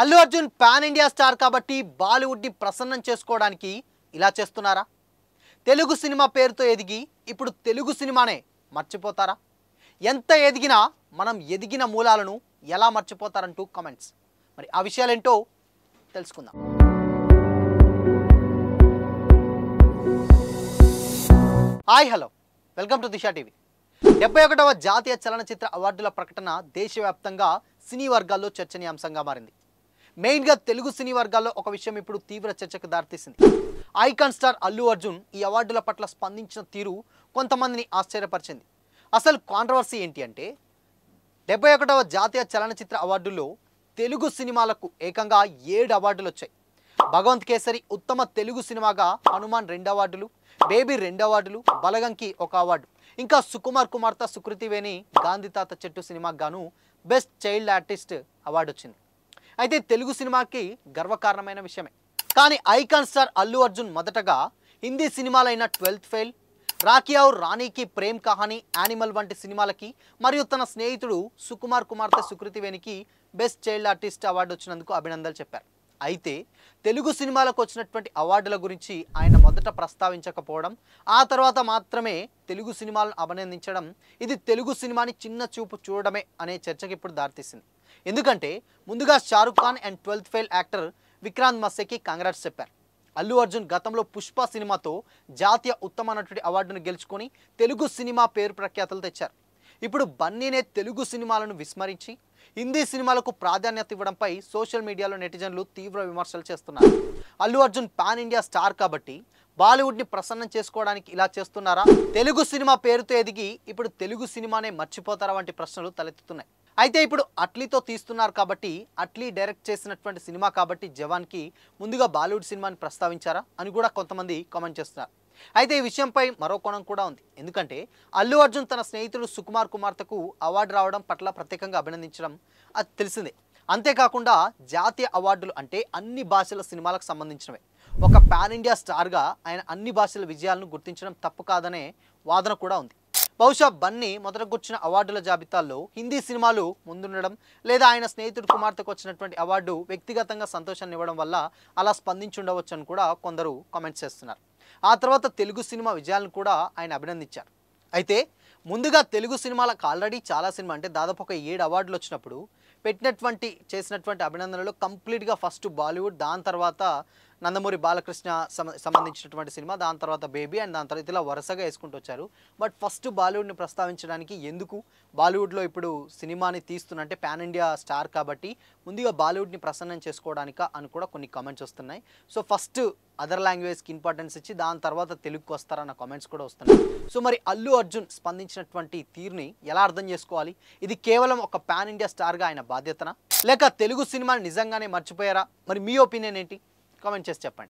Allu Arjun pan India star కాబట్టి బాలీవుడ్ని ప్రసన్నం చేసుకోవడానికి ఇలా చేస్తున్నారా? తెలుగు సినిమా పేరుతో ఎదిగి ఇప్పుడు తెలుగు సినిమానే మర్చిపోతారా? ఎంత ఎదిగినా మనం ఎదిగిన మూలాలను ఎలా మర్చిపోతారంటూ కామెంట్స్. మరి ఆ విషయాలేంటో తెలుసుకుందాం. Hi hello, welcome to Disha TV. 71వ జాతీయ చలనచిత్ర అవార్డుల ప్రకటన దేశవ్యాప్తంగా సినీ వర్గాల్లో చర్చనీయాంశంగా మారింది. మెయిన్గా తెలుగు సినీ వర్గాల్లో ఒక విషయం ఇప్పుడు తీవ్ర చర్చకు దారితీసింది. ఐకాన్ స్టార్ అల్లు అర్జున్ ఈ అవార్డుల పట్ల స్పందించిన తీరు కొంతమందిని ఆశ్చర్యపరిచింది. అసలు కాంట్రవర్సీ ఏంటి అంటే 71వ జాతీయ చలనచిత్ర అవార్డుల్లో తెలుగు సినిమాలకు ఏకంగా 7 అవార్డులు వచ్చాయి. భగవంత్ కేసరి ఉత్తమ తెలుగు సినిమాగా హనుమాన్ 2 అవార్డులు, బేబీ 2 అవార్డులు, బలగంకి 1 అవార్డు, ఇంకా సుకుమార్ కుమార్తె సుకృతివేణి గాంధీ తాత చెట్టు సినిమాకు గాను బెస్ట్ చైల్డ్ ఆర్టిస్ట్ అవార్డు వచ్చింది. అయితే తెలుగు సినిమాకి గర్వకారణమైన విషయమే. కానీ ఐకాన్ స్టార్ అల్లు అర్జున్ మొదటగా హిందీ సినిమాలైన 12th ఫెయిల్, రాఖీ ఔర్ రాణీకి ప్రేమ్ కహానీ, యానిమల్ వంటి సినిమాలకి మరియు తన స్నేహితుడు సుకుమార్ కుమార్తె సుకృతివేనికి బెస్ట్ చైల్డ్ ఆర్టిస్ట్ అవార్డు వచ్చినందుకు అభినందనలు చెప్పారు. అయితే తెలుగు సినిమాలకు వచ్చినటువంటి అవార్డుల గురించి ఆయన మొదట ప్రస్తావించకపోవడం, ఆ తర్వాత మాత్రమే తెలుగు సినిమాలను అభినందించడం, ఇది తెలుగు సినిమాని చిన్న చూపు చూడడమే అనే చర్చకి ఇప్పుడు దారితీసింది. ఎందుకంటే ముందుగా Shahrukh Khan and 12th fail actor Vikrant మస్సేకి కాంగ్రాట్స్ చెప్పారు. అల్లు అర్జున్ గతంలో పుష్ప సినిమాతో జాతీయ ఉత్తమ నటుడి అవార్డును గెలుచుకొని తెలుగు సినిమా పేరు ప్రఖ్యాతలు తెచ్చారు. ఇప్పుడు బన్నీనే తెలుగు సినిమాలను విస్మరించి హిందీ సినిమాలకు ప్రాధాన్యత ఇవ్వడంపై సోషల్ మీడియాలో నెటిజన్లు తీవ్ర విమర్శలు చేస్తున్నారు. Allu Arjun pan India star కాబట్టి బాలీవుడ్ని ప్రసన్నం చేసుకోవడానికి ఇలా చేస్తున్నారా? తెలుగు సినిమా పేరుతో ఎదిగి ఇప్పుడు తెలుగు సినిమానే మర్చిపోతారా వంటి ప్రశ్నలు తలెత్తుతున్నాయి. అయితే ఇప్పుడు అట్లీతో తీస్తున్నారు కాబట్టి, అట్లీ డైరెక్ట్ చేసినటువంటి సినిమా కాబట్టి జవాన్కి ముందుగా బాలీవుడ్ సినిమాని ప్రస్తావించారా అని కూడా కొంతమంది కామెంట్ చేస్తున్నారు. అయితే ఈ విషయంపై మరో కోణం కూడా ఉంది. ఎందుకంటే అల్లు అర్జున్ తన స్నేహితుడు సుకుమార్ కుమార్తెకు అవార్డు రావడం పట్ల ప్రత్యేకంగా అభినందించడం అది తెలిసిందే. అంతేకాకుండా జాతీయ అవార్డులు అంటే అన్ని భాషల సినిమాలకు సంబంధించినవే. ఒక పాన్ ఇండియా స్టార్గా ఆయన అన్ని భాషల విజయాలను గుర్తించడం తప్పు కాదనే వాదన కూడా ఉంది. బహుశా బన్నీ మొదట కూర్చున్న అవార్డుల జాబితాల్లో హిందీ సినిమాలు ముందుండడం, లేదా ఆయన స్నేహితుడు కుమార్తెకు వచ్చినటువంటి అవార్డు వ్యక్తిగతంగా సంతోషాన్ని ఇవ్వడం వల్ల అలా స్పందించుండవచ్చు అని కూడా కొందరు కామెంట్స్ చేస్తున్నారు. ఆ తర్వాత తెలుగు సినిమా విజయాలను కూడా ఆయన అభినందించారు. అయితే ముందుగా తెలుగు సినిమాలకు ఆల్రెడీ చాలా సినిమా అంటే దాదాపు ఒక 7 అవార్డులు వచ్చినప్పుడు చేసినటువంటి అభినందనలు కంప్లీట్గా ఫస్ట్ బాలీవుడ్, దాని తర్వాత నందమూరి బాలకృష్ణ సంబంధించినటువంటి సినిమా, దాని తర్వాత బేబీ, అండ్ దాని తర్వాత ఇలా వరుసగా వేసుకుంటూ వచ్చారు. బట్ ఫస్ట్ బాలీవుడ్ని ప్రస్తావించడానికి ఎందుకు, బాలీవుడ్లో ఇప్పుడు సినిమాని తీస్తున్నంటే పాన్ ఇండియా స్టార్ కాబట్టి ముందుగా బాలీవుడ్ని ప్రసన్నం చేసుకోవడానిక అని కూడా కొన్ని కామెంట్స్ వస్తున్నాయి. సో ఫస్ట్ అదర్ లాంగ్వేజ్కి ఇంపార్టెన్స్ ఇచ్చి దాని తర్వాత తెలుగుకి వస్తారన్న కామెంట్స్ కూడా వస్తున్నాయి. సో మరి అల్లు అర్జున్ స్పందించినటువంటి తీరుని ఎలా అర్థం చేసుకోవాలి? ఇది కేవలం ఒక పాన్ ఇండియా స్టార్గా ఆయన బాధ్యతనా, లేక తెలుగు సినిమాని నిజంగానే మర్చిపోయారా? మరి మీ ఒపీనియన్ ఏంటి? కామెంట్ చేసి చెప్పండి.